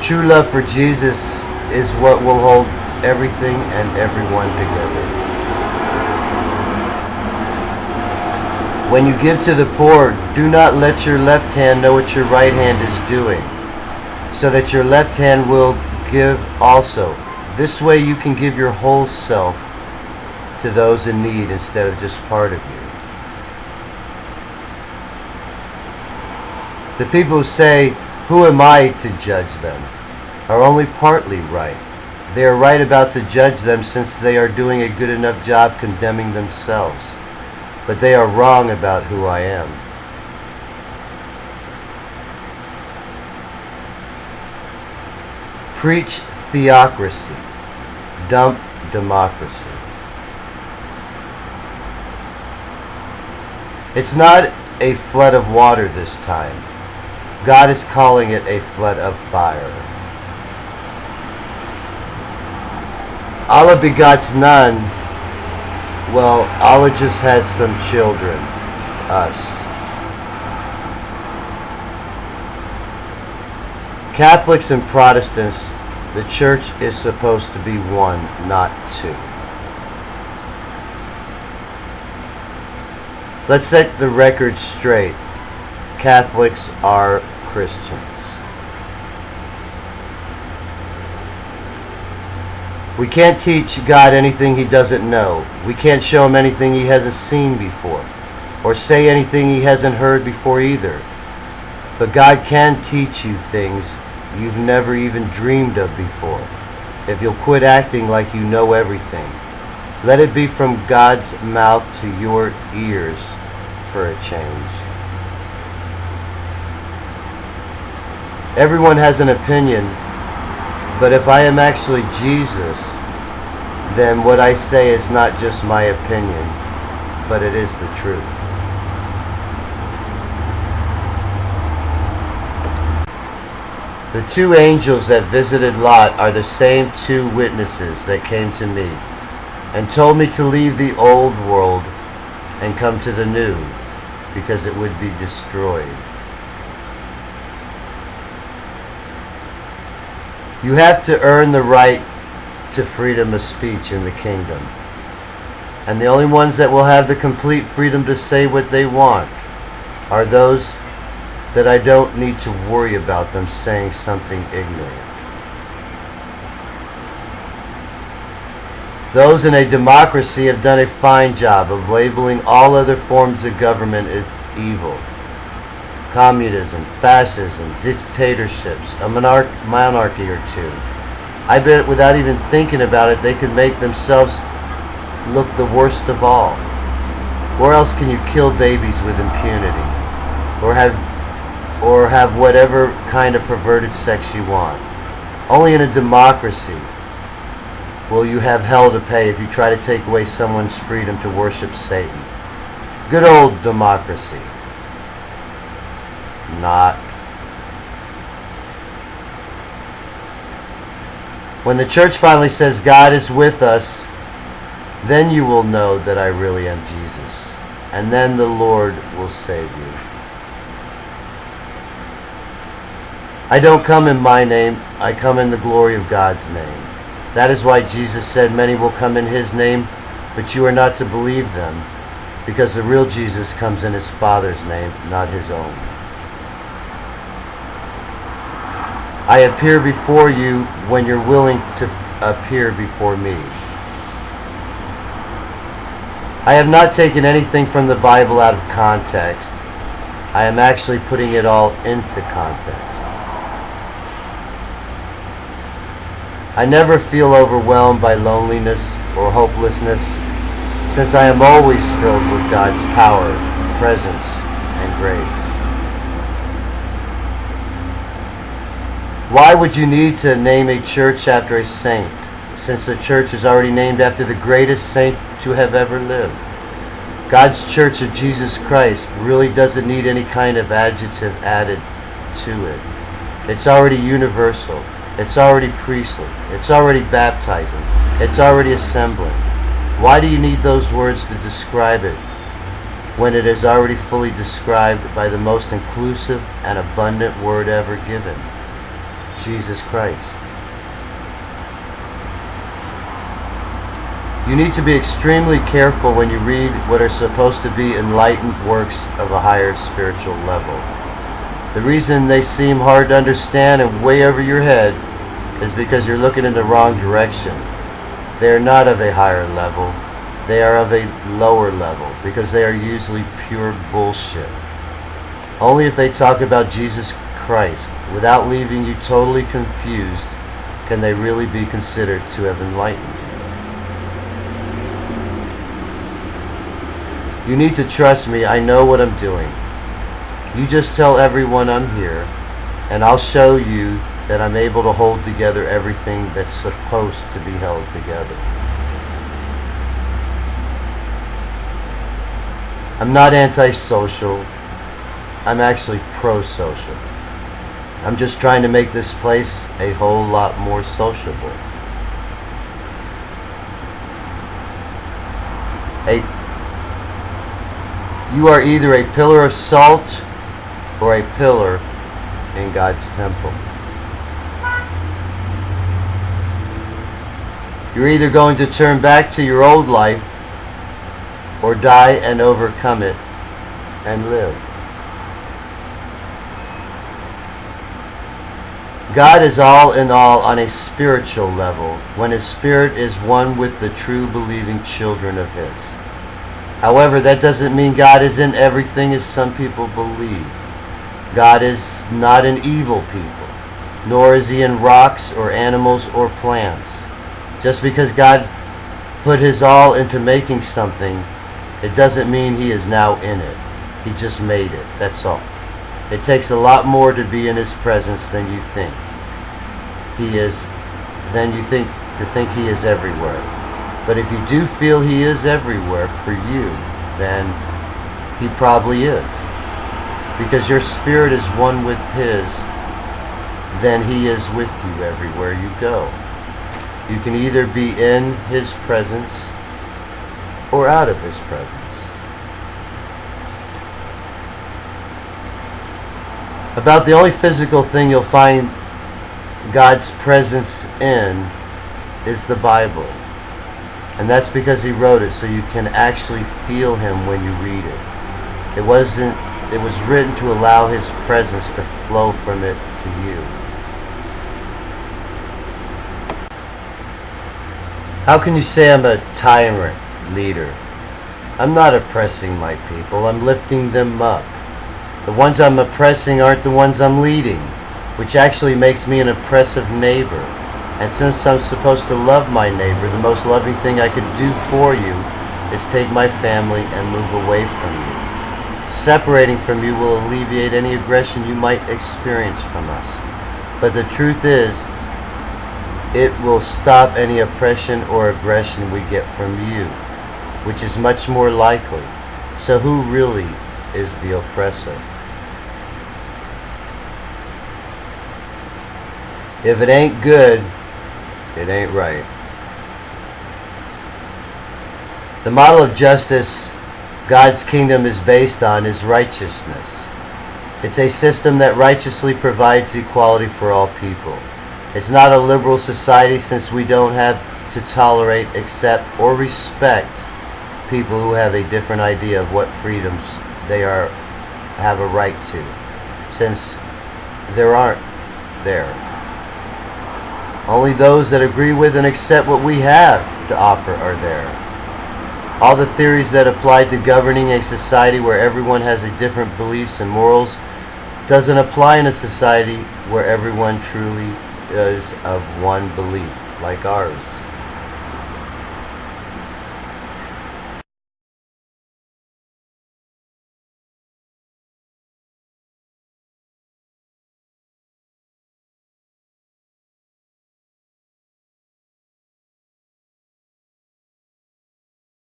True love for Jesus is what will hold everything and everyone together. When you give to the poor, do not let your left hand know what your right hand is doing, so that your left hand will give also. This way you can give your whole self to those in need instead of just part of you. The people who say, "Who am I to judge them?" are only partly right. They are right about to judge them since they are doing a good enough job condemning themselves. But they are wrong about who I am. Preach theocracy. Dump democracy. It's not a flood of water this time. God is calling it a flood of fire. Allah begots none. Well, Allah just had some children, us. Catholics and Protestants, the church is supposed to be one, not two. Let's set the record straight. Catholics are Christians. We can't teach God anything He doesn't know. We can't show Him anything He hasn't seen before, or say anything He hasn't heard before either. But God can teach you things you've never even dreamed of before, if you'll quit acting like you know everything. Let it be from God's mouth to your ears for a change. Everyone has an opinion, but if I am actually Jesus, then what I say is not just my opinion, but it is the truth. The two angels that visited Lot are the same two witnesses that came to me and told me to leave the old world and come to the new, because it would be destroyed. You have to earn the right to freedom of speech in the kingdom. And the only ones that will have the complete freedom to say what they want are those that I don't need to worry about them saying something ignorant. Those in a democracy have done a fine job of labeling all other forms of government as evil. Communism, fascism, dictatorships, a monarchy or two. I bet without even thinking about it, they could make themselves look the worst of all. Where else can you kill babies with impunity? Or have whatever kind of perverted sex you want? Only in a democracy will you have hell to pay if you try to take away someone's freedom to worship Satan. Good old democracy. Not. When the church finally says God is with us, then you will know that I really am Jesus, and then the Lord will save you. I don't come in my name, I come in the glory of God's name. That is why Jesus said many will come in His name, but you are not to believe them, because the real Jesus comes in His Father's name, not His own. I appear before you when you're willing to appear before me. I have not taken anything from the Bible out of context. I am actually putting it all into context. I never feel overwhelmed by loneliness or hopelessness, since I am always filled with God's power, presence, and grace. Why would you need to name a church after a saint, since the church is already named after the greatest saint to have ever lived? God's Church of Jesus Christ really doesn't need any kind of adjective added to it. It's already universal. It's already priestly. It's already baptizing. It's already assembling. Why do you need those words to describe it when it is already fully described by the most inclusive and abundant word ever given? Jesus Christ. You need to be extremely careful when you read what are supposed to be enlightened works of a higher spiritual level. The reason they seem hard to understand and way over your head is because you're looking in the wrong direction. They are not of a higher level. They are of a lower level because they are usually pure bullshit. Only if they talk about Jesus Christ without leaving you totally confused can they really be considered to have enlightened. You need to trust me. I know what I'm doing. You just tell everyone I'm here, and I'll show you that I'm able to hold together everything that's supposed to be held together. I'm not antisocial. I'm actually pro-social. I'm just trying to make this place a whole lot more sociable. You are either a pillar of salt or a pillar in God's temple. You're either going to turn back to your old life or die and overcome it and live. God is all in all on a spiritual level when His Spirit is one with the true believing children of His. However, that doesn't mean God is in everything as some people believe. God is not in evil people, nor is He in rocks or animals or plants. Just because God put His all into making something, it doesn't mean He is now in it. He just made it, that's all. It takes a lot more to be in His presence than you think. He is everywhere. But if you do feel He is everywhere for you, then He probably is. Because your spirit is one with His, then He is with you everywhere you go. You can either be in His presence or out of His presence. About the only physical thing you'll find God's presence in is the Bible. And that's because He wrote it so you can actually feel Him when you read it. It was written to allow His presence to flow from it to you. How can you say I'm a tyrant leader? I'm not oppressing my people, I'm lifting them up. The ones I'm oppressing aren't the ones I'm leading, which actually makes me an oppressive neighbor. And since I'm supposed to love my neighbor, the most loving thing I could do for you is take my family and move away from you. Separating from you will alleviate any aggression you might experience from us. But the truth is, it will stop any oppression or aggression we get from you, which is much more likely. So who really is the oppressor? If it ain't good, it ain't right. The model of justice God's kingdom is based on is righteousness. It's a system that righteously provides equality for all people. It's not a liberal society since we don't have to tolerate, accept, or respect people who have a different idea of what freedoms they have a right to, since there aren't there. Only those that agree with and accept what we have to offer are there. All the theories that apply to governing a society where everyone has a different beliefs and morals doesn't apply in a society where everyone truly is of one belief, like ours.